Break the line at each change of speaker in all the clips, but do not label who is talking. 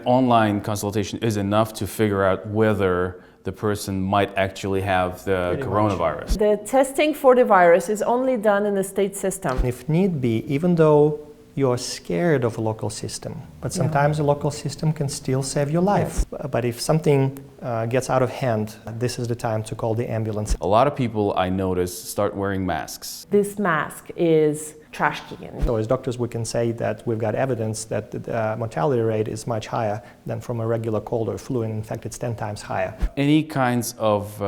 Online consultation is enough to figure out whether the person might actually have the coronavirus.
The testing for the virus is only done in the state system.
If need be, even though you're scared of a local system, but sometimes a local system can still save your life. Yes. But if something gets out of hand, this is the time to call the ambulance.
A lot of people I notice start wearing masks.
This mask is trash can.
So as doctors, we can say that we've got evidence that the mortality rate is much higher than from a regular cold or flu, and in fact it's 10 times higher.
Any kinds of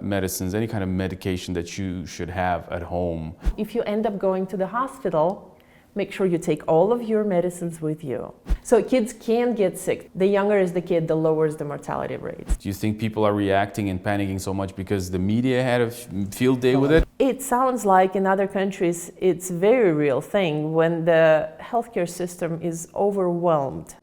medicines, any kind of medication that you should have at home.
If you end up going to the hospital, make sure you take all of your medicines with you. So kids can get sick. The younger is the kid, the lower is the mortality rate.
Do you think people are reacting and panicking so much because the media had a field day with it?
It sounds like in other countries it's a very real thing when the healthcare system is overwhelmed.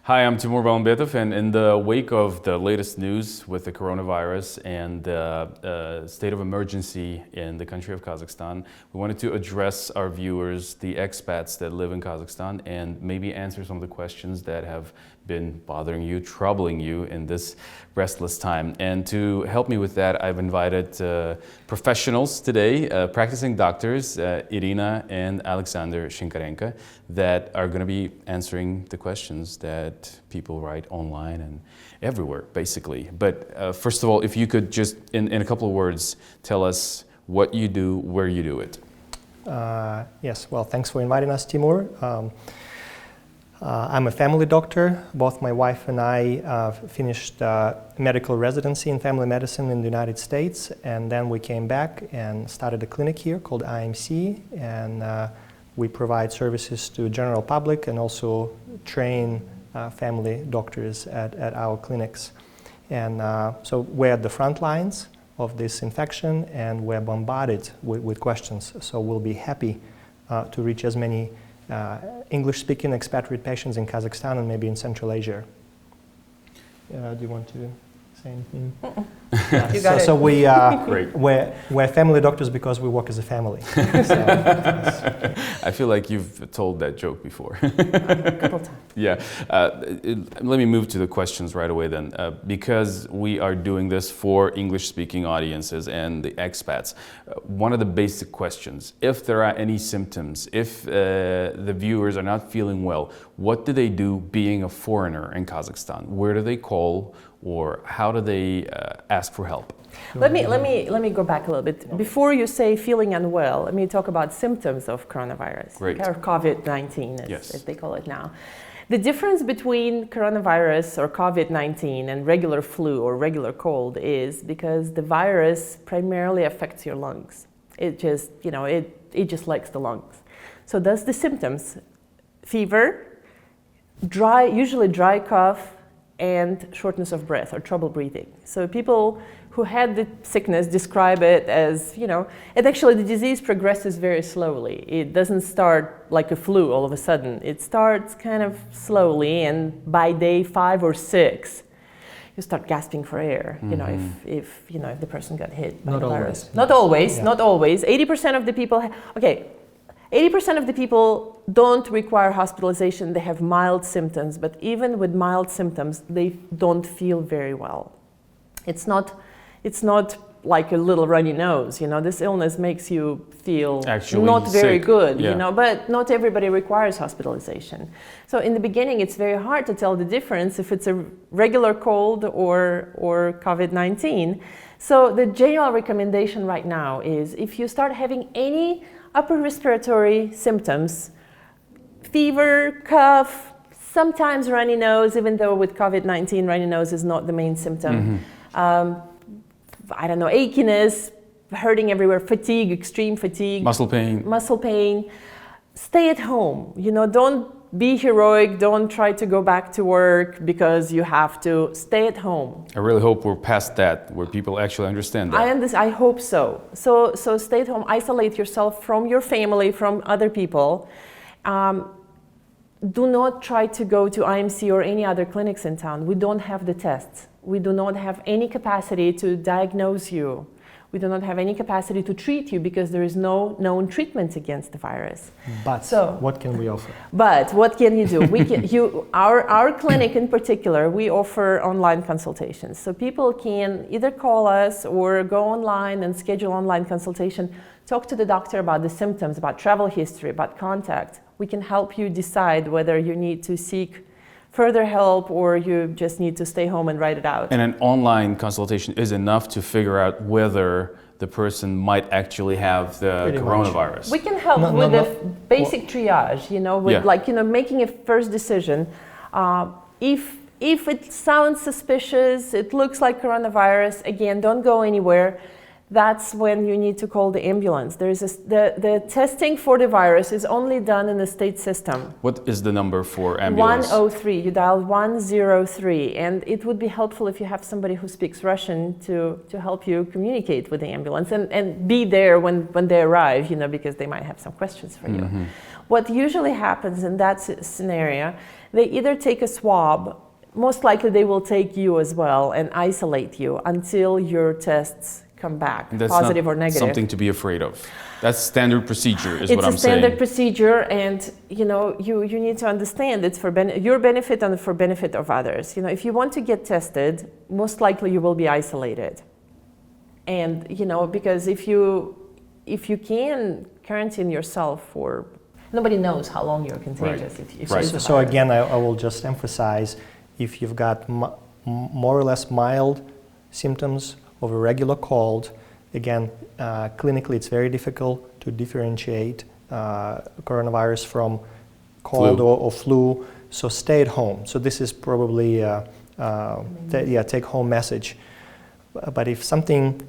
Hi, I'm Timur Balmbetov, and in the wake of the latest news with the coronavirus and the state of emergency in the country of Kazakhstan, we wanted to address our viewers, the expats that live in Kazakhstan, and maybe answer some of the questions that have been bothering you, troubling you in this restless time. And to help me with that, I've invited professionals today, practicing doctors, Irina and Alexander Shinkarenko, that are going to be answering the questions that people write online and everywhere, basically. But first of all, if you could just, in a couple of words, tell us what you do, where you do it.
Yes, well, thanks for inviting us, Timur. I'm a family doctor. Both my wife and I finished medical residency in family medicine in the United States, and then we came back and started a clinic here called IMC, and we provide services to general public and also train family doctors at our clinics. And so we're at the front lines of this infection, and we're bombarded with questions. So we'll be happy to reach as many English-speaking expatriate patients in Kazakhstan and maybe in Central Asia. Do you want to say anything?
Yeah, you got it.
So we're family doctors because we work as a family.
I feel like you've told that joke before.
A couple times.
Yeah. Let me move to the questions right away then. Because we are doing this for English-speaking audiences and the expats, one of the basic questions, if there are any symptoms, if the viewers are not feeling well, what do they do being a foreigner in Kazakhstan? Where do they call, or how do they ask for help?
Let me go back a little bit. Before you say feeling unwell, let me talk about symptoms of coronavirus.
Great.
Or COVID-19,
Yes.
as they call it now. The difference between coronavirus or COVID-19 and regular flu or regular cold is because the virus primarily affects your lungs. It just, it just likes the lungs. So that's the symptoms: fever, usually dry cough, and shortness of breath or trouble breathing. So people who had the sickness describe it as, and actually the disease progresses very slowly. It doesn't start like a flu all of a sudden. It starts kind of slowly, and by day 5 or 6, you start gasping for air, if the person got hit by the virus. Not always, not always. 80% of the people, 80% of the people don't require hospitalization. They have mild symptoms, but even with mild symptoms, they don't feel very well. It's not like a little runny nose. This illness makes you feel
actually
not very
sick.
good.
Yeah.
But not everybody requires hospitalization. So in the beginning, it's very hard to tell the difference if it's a regular cold or COVID-19. So the general recommendation right now is if you start having any upper respiratory symptoms, fever, cough, sometimes runny nose, even though with COVID-19, runny nose is not the main symptom. Achiness, hurting everywhere, fatigue, extreme fatigue.
Muscle pain.
Stay at home. Don't be heroic. Don't try to go back to work because you have to. Stay at home.
I really hope we're past that, where people actually understand that.
I hope so. So stay at home, isolate yourself from your family, from other people. Do not try to go to IMC or any other clinics in town. We don't have the tests. We do not have any capacity to diagnose you. We do not have any capacity to treat you because there is no known treatment against the virus.
But
So-
what can we offer?
But what can you do? Our clinic in particular, we offer online consultations. So people can either call us or go online and schedule online consultation, talk to the doctor about the symptoms, about travel history, about contact. We can help you decide whether you need to seek further help or you just need to stay home and write it out.
And an online consultation is enough to figure out whether the person might actually have the
Pretty much.
coronavirus.
We can help
No,
with
no,
the basic triage, with
Yeah.
making a first decision. If it sounds suspicious, it looks like coronavirus, again, don't go anywhere. That's when you need to call the ambulance. The testing for the virus is only done in the state system.
What is the number for ambulance?
103, you dial 103, and it would be helpful if you have somebody who speaks Russian to help you communicate with the ambulance and be there when they arrive, because they might have some questions for you. What usually happens in that scenario, they either take a swab, most likely they will take you as well and isolate you until your tests come back,
That's
positive
not
or negative.
something to be afraid of. That's standard procedure, is
It's
what I'm
a standard
saying.
procedure, and you need to understand it's for your benefit and for benefit of others. If you want to get tested, most likely you will be isolated, and because if you can quarantine yourself for, nobody knows how long you're contagious.
Right.
If
Right.
it's a
So
virus.
again, I will just emphasize, if you've got more or less mild symptoms of a regular cold, again, clinically it's very difficult to differentiate coronavirus from cold
Flu.
or flu, so stay at home. So this is probably take-home message. But if something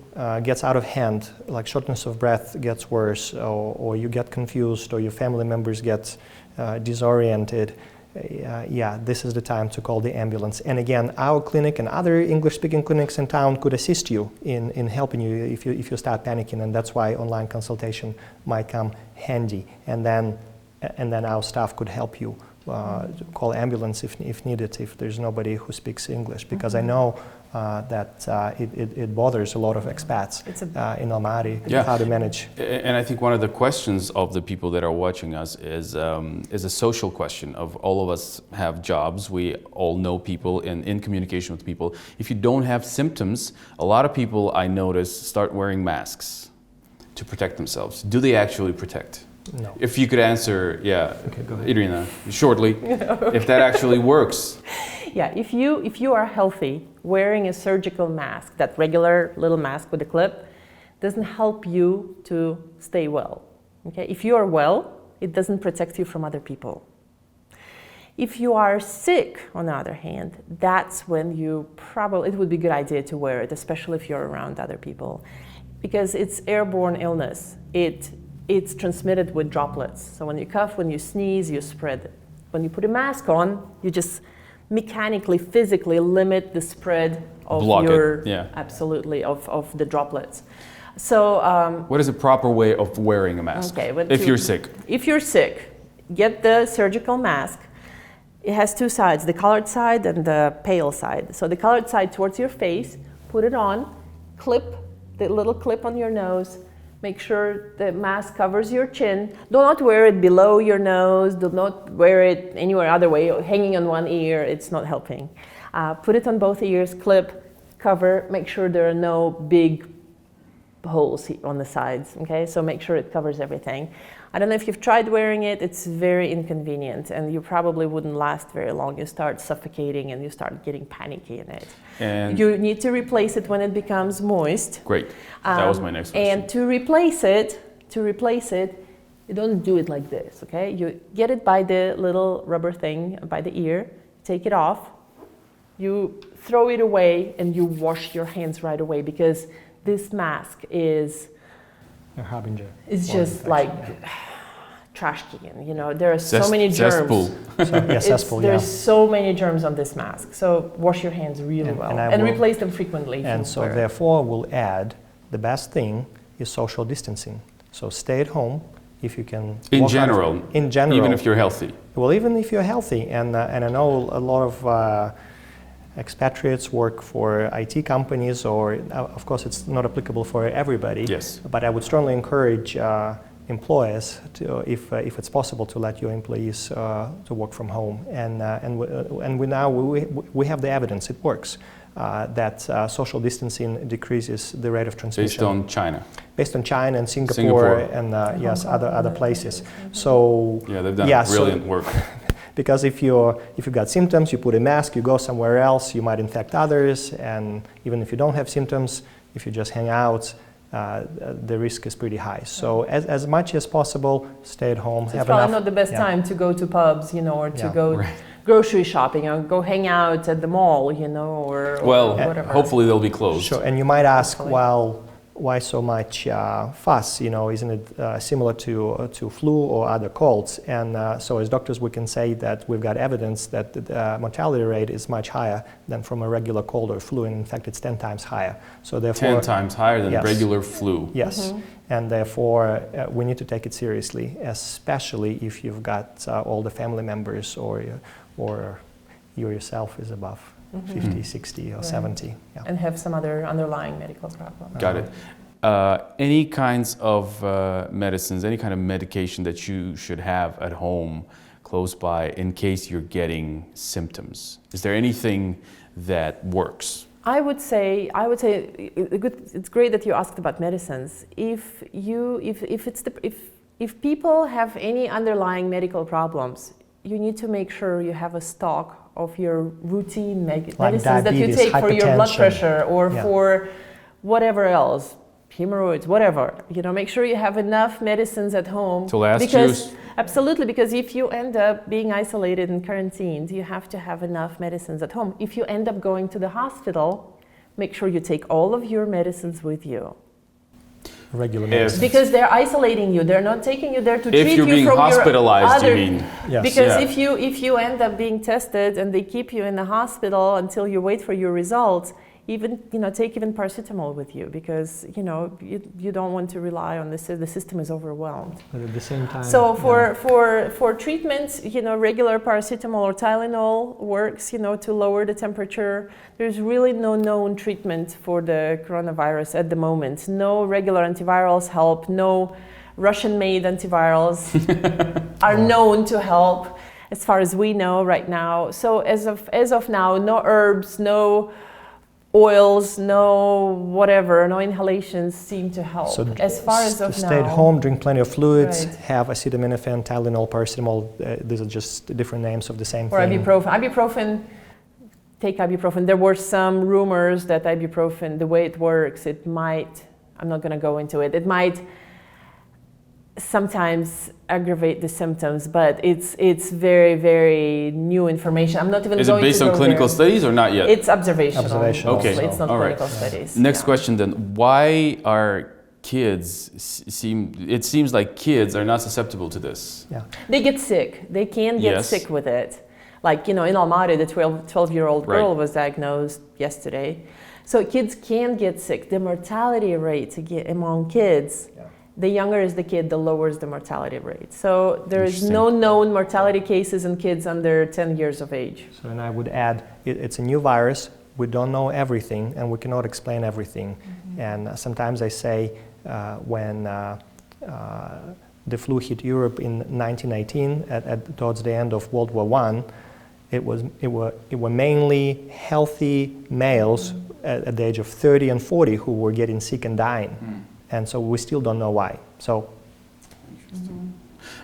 gets out of hand, like shortness of breath gets worse, or you get confused, or your family members get disoriented, this is the time to call the ambulance. And again, our clinic and other English-speaking clinics in town could assist you in helping you if you start panicking, and that's why online consultation might come handy. And then our staff could help you call ambulance if needed, if there's nobody who speaks English, because I know that it bothers a lot of expats in Almaty how to manage.
And I think one of the questions of the people that are watching us is a social question. Of all of us have jobs, we all know people in communication with people. If you don't have symptoms, a lot of people I notice start wearing masks to protect themselves. Do they actually protect?
No.
If you could answer,
Okay, go ahead.
Irina, shortly, if that actually works.
Yeah, if you are healthy, wearing a surgical mask, that regular little mask with a clip, doesn't help you to stay well. Okay, if you are well, it doesn't protect you from other people. If you are sick, on the other hand, that's when it would be a good idea to wear it, especially if you're around other people, because it's airborne illness. It's transmitted with droplets. So when you cough, when you sneeze, you spread it. When you put a mask on, you just mechanically, physically limit the spread of absolutely of the droplets. So
what is a proper way of wearing a mask if you're sick?
If you're sick, get the surgical mask. It has two sides, the colored side and the pale side. So the colored side towards your face, put it on, clip the little clip on your nose. Make sure the mask covers your chin. Do not wear it below your nose. Do not wear it anywhere other way, hanging on one ear. It's not helping. Put it on both ears, clip, cover. Make sure there are no big holes on the sides, okay? So make sure it covers everything. I don't know if you've tried wearing it. It's very inconvenient, and you probably wouldn't last very long. You start suffocating, and you start getting panicky in it.
And
you need to replace it when it becomes moist.
Great. That was my next question.
And to replace it, you don't do it like this, okay? You get it by the little rubber thing by the ear, take it off, you throw it away, and you wash your hands right away, because this mask is
A harbinger.
It's
for
just
infection,
like trash can, there are so many germs.
Cesspool.
Cesspool,
There's so many germs on this mask. So wash your hands really
And-
well
and I
and
will-
replace them frequently. if
And
you
so
wear it.
therefore we'll add, the best thing is social distancing. So stay at home if you can.
In
walk out-
general,
in general.
even if you're healthy.
Well, even if you're healthy, and I know a lot of expatriates, work for IT companies, or of course it's not applicable for everybody.
Yes.
But I would strongly encourage employers to, if it's possible, to let your employees to work from home. And we have the evidence, it works, that social distancing decreases the rate of transmission.
Based on China.
Based on China and Singapore. And yes, other places. So
yeah, they've done
yeah,
brilliant work.
Because if you've got symptoms, you put a mask, you go somewhere else, you might infect others, and even if you don't have symptoms, if you just hang out, the risk is pretty high. So as much as possible, stay at home.
So it's probably not the best time to go to pubs, or to go grocery shopping, or go hang out at the mall, or whatever.
Hopefully they'll be closed.
Sure, and you might ask, well, why so much fuss? Isn't it similar to flu or other colds? And so as doctors, we can say that we've got evidence that the mortality rate is much higher than from a regular cold or flu, and in fact it's 10 times higher. So therefore,
10 times higher than regular flu.
Yes, and therefore we need to take it seriously, especially if you've got all the family members or you yourself is above 50, 60 or 70. Yeah.
And have some other underlying medical problem.
Got it. Any kinds of medicines, any kind of medication that you should have at home close by in case you're getting symptoms? Is there anything that works?
I would say it's great that you asked about medicines. If people have any underlying medical problems, you need to make sure you have a stock of your routine medicines that you take for your blood pressure or for whatever else, hemorrhoids, whatever. Make sure you have enough medicines at home.
To last
because absolutely, because if you end up being isolated and quarantined, you have to have enough medicines at home. If you end up going to the hospital, make sure you take all of your medicines with you.
Regular medicines.
Because they're isolating you. They're not taking you there to treat you from your
If you're being hospitalized,
other,
you mean?
Yes.
Because if you end up being tested and they keep you in the hospital until you wait for your results, even take even paracetamol with you, because you don't want to rely on this. The system is overwhelmed.
But at the same time,
so for treatment, regular paracetamol or Tylenol works, to lower the temperature. There's really no known treatment for the coronavirus at the moment. No regular antivirals help. No Russian-made antivirals are known to help, as far as we know right now. So as of now, no herbs, no oils, no whatever, no inhalations seem to help. So as far as of now,
stay at home, drink plenty of fluids, have acetaminophen, Tylenol, paracetamol. These are just different names of the same thing.
Or ibuprofen. Take ibuprofen. There were some rumors that ibuprofen, the way it works, it might, I'm not going to go into it, it might sometimes aggravate the symptoms, but it's very, very new information. I'm not even going to
Is it based on clinical studies or not yet?
It's observational.
Okay.
It's not clinical studies.
Next question then. Why are kids, it seems like kids are not susceptible to this?
Yeah.
They get sick. They can get sick with it. Like, in Almaty, the 12-year-old girl was diagnosed yesterday. So kids can get sick. The mortality rate among kids, the younger is the kid, the lower is the mortality rate. So there is no known mortality cases in kids under 10 years of age.
So, and I would add, it's a new virus. We don't know everything, and we cannot explain everything. And sometimes I say, when the flu hit Europe in 1918, towards the end of World War I, it were mainly healthy males at the age of 30 and 40 who were getting sick and dying. And so we still don't know why. So,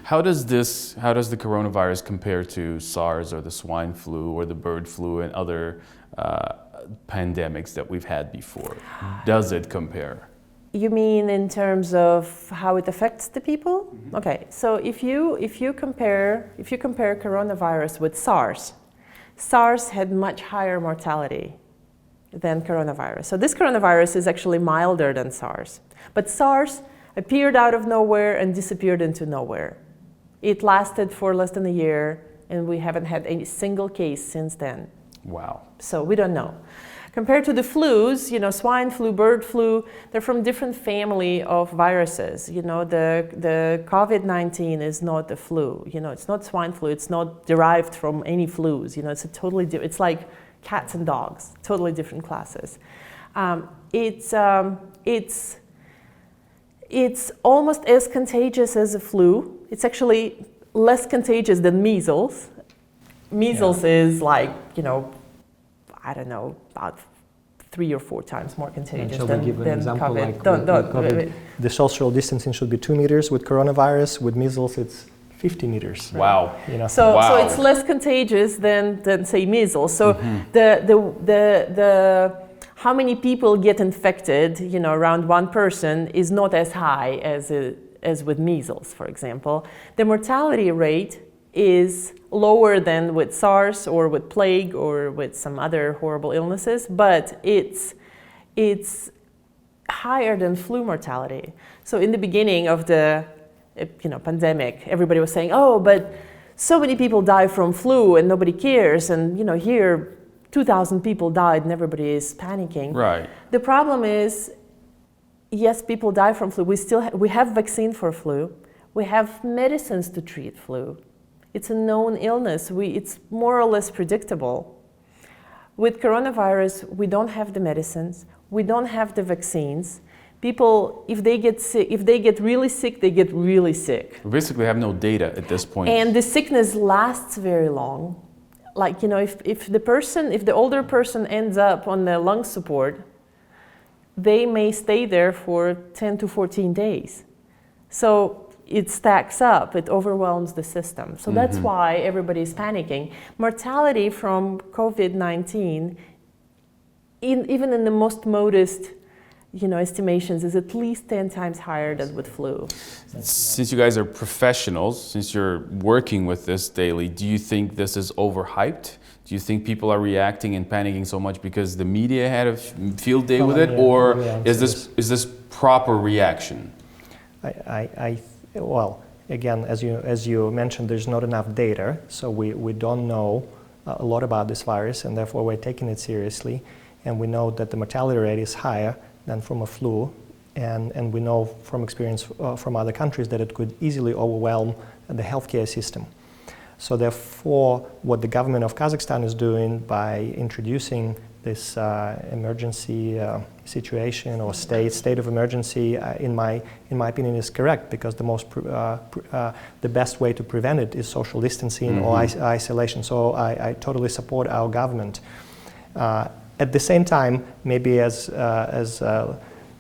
how does the coronavirus compare to SARS or the swine flu or the bird flu and other pandemics that we've had before? Does it compare?
You mean in terms of how it affects the people? Okay, so if you compare coronavirus with SARS had much higher mortality than coronavirus. So this coronavirus is actually milder than SARS. But SARS appeared out of nowhere and disappeared into nowhere. It lasted for less than a year, and we haven't had any single case since then.
Wow.
So we don't know. Compared to the flus, swine flu, bird flu, they're from different family of viruses. The COVID-19 is not the flu. It's not swine flu. It's not derived from any flus. It's a totally different. It's like cats and dogs, totally different classes. It's almost as contagious as a flu. It's actually less contagious than measles. Measles is like, I don't know, about 3 or 4 times more contagious
shall
than,
we give an
than
example
COVID.
like
Don't,
with COVID?
wait.
The social distancing should be 2 meters with coronavirus. With measles, it's 50 meters.
Wow.
So
Wow.
it's less contagious than say measles. So how many people get infected, around one person is not as high as with measles, for example. The mortality rate is lower than with SARS or with plague or with some other horrible illnesses, but it's higher than flu mortality. So in the beginning of the pandemic, everybody was saying, oh, but so many people die from flu and nobody cares, and here 2,000 people died and everybody is panicking.
Right.
The problem is, yes, people die from flu. We have vaccine for flu. We have medicines to treat flu. It's a known illness. It's more or less predictable. With coronavirus, we don't have the medicines. We don't have the vaccines. People, if they get really sick, they get really sick.
We basically have no data at this point.
And the sickness lasts very long. Like, if the older person ends up on the lung support, they may stay there for 10 to 14 days. So it stacks up, it overwhelms the system. So that's why everybody's panicking. Mortality from COVID-19, even in the most modest estimations, is at least 10 times higher than with flu.
Since you guys are professionals, since you're working with this daily, do you think this is overhyped? Do you think people are reacting and panicking so much because the media had a field day with it, or is this proper reaction?
Well, again, as you mentioned, there's not enough data, so we don't know a lot about this virus, and therefore we're taking it seriously. And we know that the mortality rate is higher than from a flu, and we know from experience from other countries that it could easily overwhelm the healthcare system. So therefore, what the government of Kazakhstan is doing by introducing this emergency situation or state of emergency, in my opinion, is correct, because the best way to prevent it is social distancing or isolation. So I totally support our government. At the same time, maybe as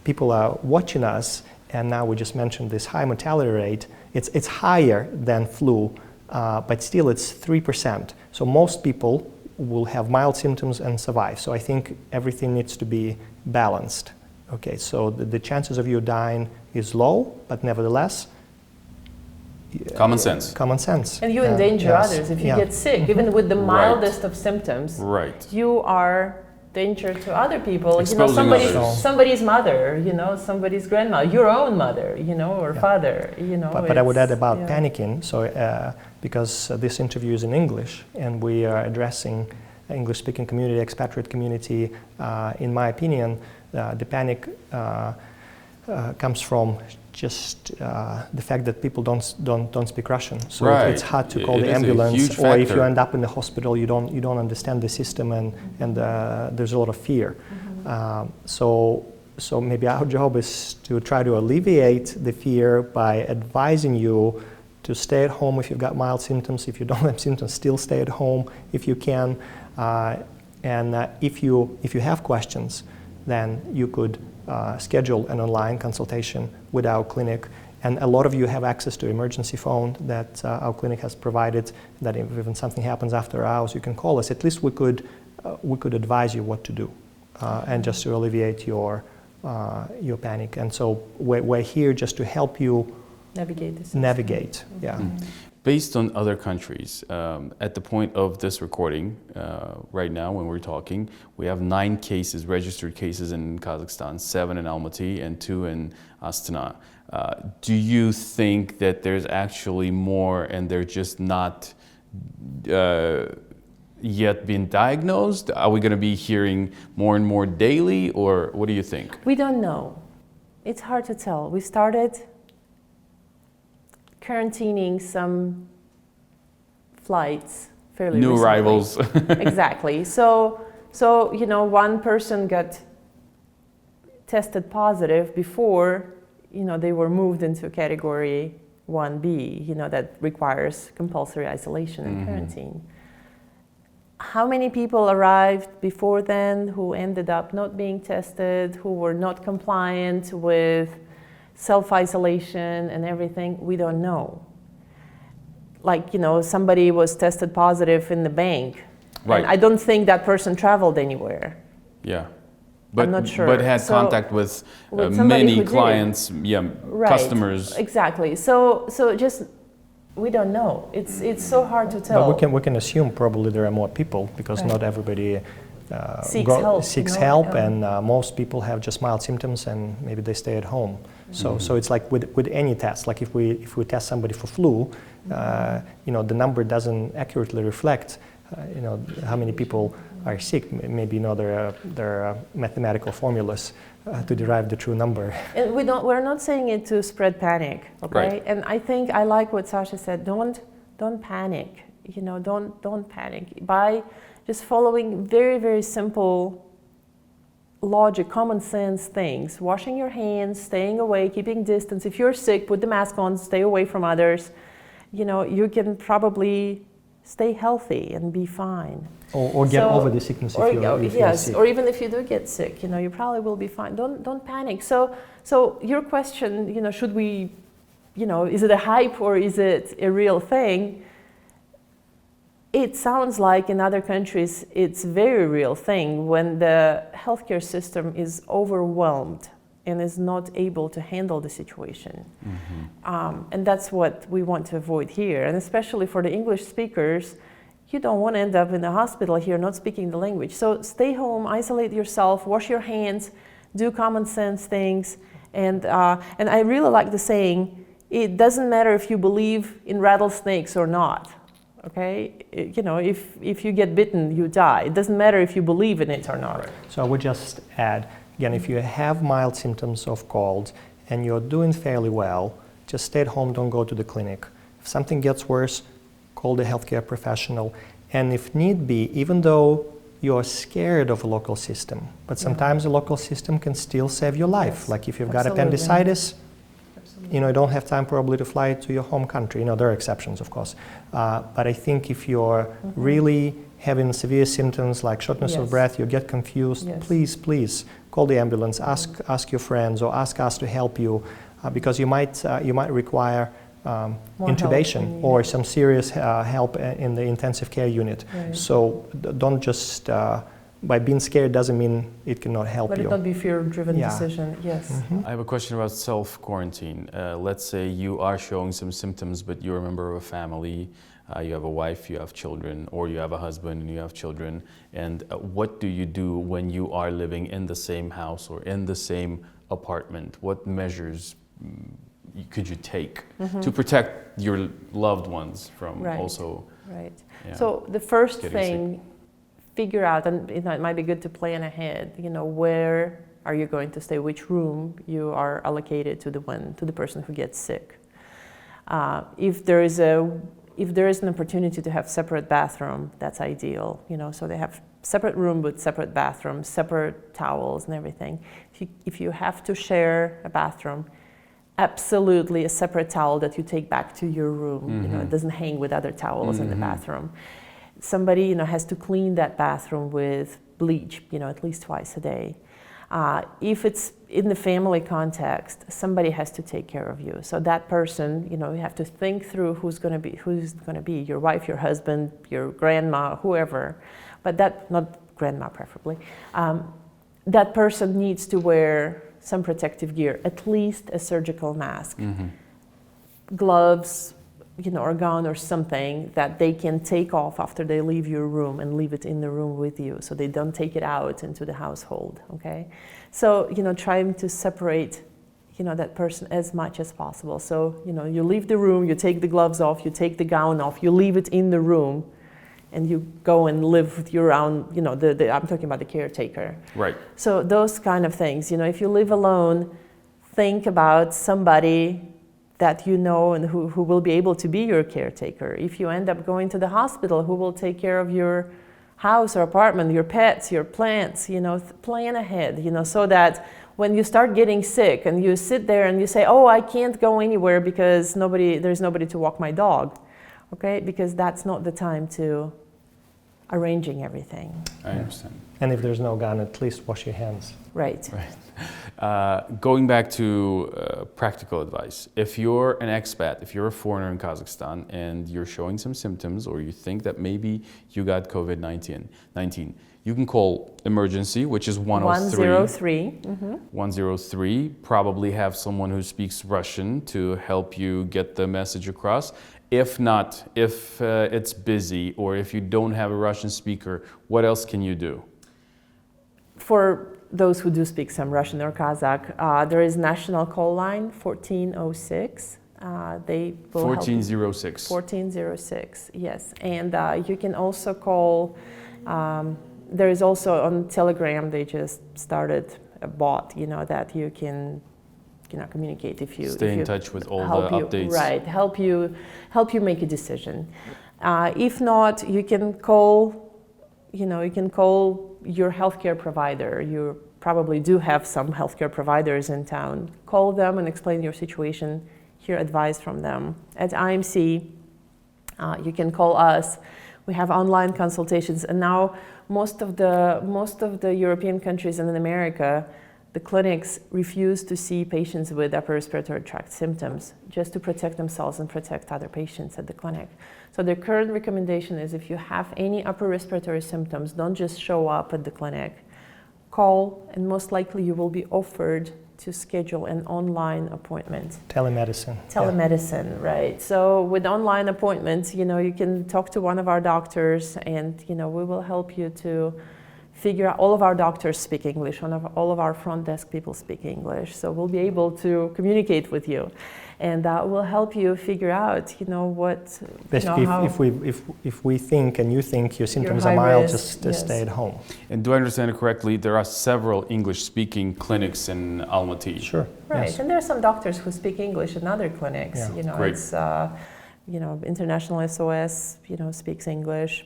people are watching us, and now we just mentioned this high mortality rate, it's higher than flu, but still it's 3%. So most people will have mild symptoms and survive. So I think everything needs to be balanced. Okay, so the chances of you dying is low, but nevertheless,
Common sense.
Common sense.
And you endanger
yes.
others. If you get sick, even with the
Right.
mildest of symptoms,
Right.
you are danger to other people.
Exposing others.
Somebody's mother, somebody's grandma, your own mother, or father,
But I would add about
yeah.
panicking. So because this interview is in English and we are addressing English-speaking community, expatriate community, in my opinion, the panic comes from just the fact that people don't speak Russian, so
Right.
it's hard to call
It
the
is a
ambulance,
huge
or if you
factor.
end up in the hospital, you don't understand the system, and there's a lot of fear. So maybe our job is to try to alleviate the fear by advising you to stay at home if you've got mild symptoms. If you don't have symptoms, still stay at home if you can. And if you have questions, then you could schedule an online consultation with our clinic. And a lot of you have access to emergency phone that our clinic has provided, that if even something happens after hours, you can call us. At least we could advise you what to do, and just to alleviate your panic. And so we're here just to help you
Navigate the system.
navigate. Yeah.
Based on other countries, at the point of this recording, right now when we're talking, we have 9 cases, registered cases in Kazakhstan, 7 in Almaty and 2 in Astana. Do you think that there's actually more and they're just not yet been diagnosed? Are we going to be hearing more and more daily, or what do you think?
We don't know. It's hard to tell. We started quarantining some flights fairly
New
recently.
arrivals.
Exactly. So So, one person got tested positive before, they were moved into category 1B, that requires compulsory isolation and quarantine. How many people arrived before then who ended up not being tested, who were not compliant with self-isolation and everything? We don't know. Like, somebody was tested positive in the bank.
Right.
And I don't think that person traveled anywhere.
Yeah. But,
I'm not sure.
But had
So,
contact with
somebody
many
who did.
clients,
Right.
customers.
Exactly. So just, we don't know. It's so hard to tell.
But we can assume probably there are more people because
Right.
not everybody
Seeks help,
and most people have just mild symptoms and maybe they stay at home. So it's like with any test. Like if we test somebody for flu, the number doesn't accurately reflect how many people are sick. Maybe there are mathematical formulas to derive the true number.
And we're not saying it to spread panic, okay?
Right.
And I think I like what Sasha said. Don't panic. Don't panic. By just following very, very simple logic, common sense things. Washing your hands, staying away, keeping distance. If you're sick, put the mask on, stay away from others. You can probably stay healthy and be fine.
Or get over the sickness if you're sick.
Or even if you do get sick, you probably will be fine. Don't panic. So your question, should we, is it a hype or is it a real thing? It sounds like in other countries it's a very real thing when the healthcare system is overwhelmed and is not able to handle the situation. And that's what we want to avoid here. And especially for the English speakers, you don't want to end up in the hospital here not speaking the language. So stay home, isolate yourself, wash your hands, do common sense things. And I really like the saying, it doesn't matter if you believe in rattlesnakes or not. Okay, if you get bitten, you die. It doesn't matter if you believe in it or not.
Right.
So I would just add, again, if you have mild symptoms of cold and you're doing fairly well, just stay at home, don't go to the clinic. If something gets worse, call the healthcare professional. And if need be, even though you're scared of a local system, but sometimes a local system can still save your life.
Yes,
like if you've
absolutely.
got appendicitis, you don't have time probably to fly to your home country. There are exceptions, of course. But I think if you're really having severe symptoms like shortness of
Yes.
breath, you get confused,
Yes.
please call the ambulance, ask your friends or ask us to help you because you might require
More
intubation
help,
or some serious help in the intensive care unit.
Right.
So don't just, by being scared doesn't mean it cannot help
Let
you.
it not be fear-driven
Yeah.
decision. Yes.
I have a question about self-quarantine. Let's say you are showing some symptoms, but you're a member of a family, you have a wife, you have children, or you have a husband and you have children. And what do you do when you are living in the same house or in the same apartment? What measures could you take to protect your loved ones from
Right.
also?
Right.
Yeah,
So the first
getting
thing, figure out, and it might be good to plan ahead. Where are you going to stay? Which room you are allocated to the person who gets sick. If there is an opportunity to have separate bathroom, that's ideal. So they have separate room with separate bathroom, separate towels and everything. If you have to share a bathroom, absolutely a separate towel that you take back to your room. It doesn't hang with other towels in the bathroom. Somebody has to clean that bathroom with bleach, at least twice a day. If it's in the family context, somebody has to take care of you. So that person, you have to think through who's going to be your wife, your husband, your grandma, whoever. But not grandma preferably. That person needs to wear some protective gear, at least a surgical mask, gloves, or a gown or something that they can take off after they leave your room and leave it in the room with you, so they don't take it out into the household. Okay, so trying to separate, that person as much as possible. So you leave the room, you take the gloves off, you take the gown off, you leave it in the room, and you go and live with your own, I'm talking about the caretaker.
Right.
So those kind of things, if you live alone, think about somebody that and who will be able to be your caretaker. If you end up going to the hospital, who will take care of your house or apartment, your pets, your plants, plan ahead, so that when you start getting sick and you sit there and you say, oh, I can't go anywhere because there's nobody to walk my dog, okay? Because that's not the time to arranging everything.
I understand.
And if there's no gun, at least wash your hands.
Right.
Going back to practical advice, if you're an expat, if you're a foreigner in Kazakhstan and you're showing some symptoms or you think that maybe you got COVID-19, you can call emergency, which is 103.
103.
103, probably have someone who speaks Russian to help you get the message across. If not, if it's busy or if you don't have a Russian speaker, what else can you do?
For those who do speak some Russian or Kazakh, there is national call line 1406. They will
1406.
1406, yes. And you can also call, there is also on Telegram, they just started a bot, that you can communicate if you
stay in touch with all the updates.
Right, help you make a decision. If not, you can call your healthcare provider. You probably do have some healthcare providers in town. Call them and explain your situation, hear advice from them. At IMC, you can call us. We have online consultations, and now most of the European countries and in America, the clinics refuse to see patients with upper respiratory tract symptoms just to protect themselves and protect other patients at the clinic. So the current recommendation is if you have any upper respiratory symptoms, don't just show up at the clinic. Call, and most likely you will be offered to schedule an online appointment.
Telemedicine.
Telemedicine, right. So with online appointments, you can talk to one of our doctors and, we will help you to figure out. All of our doctors speak English, all of our front desk people speak English, so we'll be able to communicate with you, and that will help you figure out, what.
Basically, if we think and you think your symptoms are mild, just stay at home.
And do I understand it correctly? There are several English-speaking clinics in Almaty.
Sure.
Right,
yes.
and there are some doctors who speak English in other clinics.
Yeah.
Great.
It's International SOS, speaks English.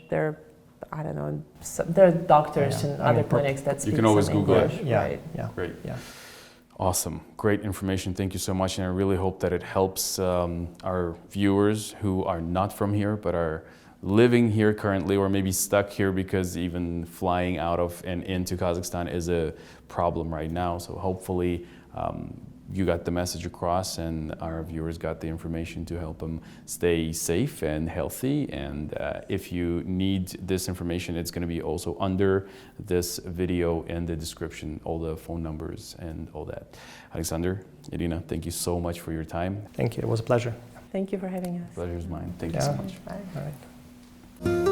I don't know, there are doctors in other clinics that speak
You can always
some
Google
English.
it.
Yeah.
Right.
Yeah.
Great.
Yeah.
Awesome. Great information. Thank you so much. And I really hope that it helps our viewers who are not from here but are living here currently or maybe stuck here because even flying out of and into Kazakhstan is a problem right now. So hopefully you got the message across and our viewers got the information to help them stay safe and healthy. And if you need this information, it's going to be also under this video in the description, all the phone numbers and all that. Alexander, Irina, thank you so much for your time.
Thank you. It was a pleasure.
Thank you for having us.
Pleasure's mine. Thank you so much.
Bye.
All right.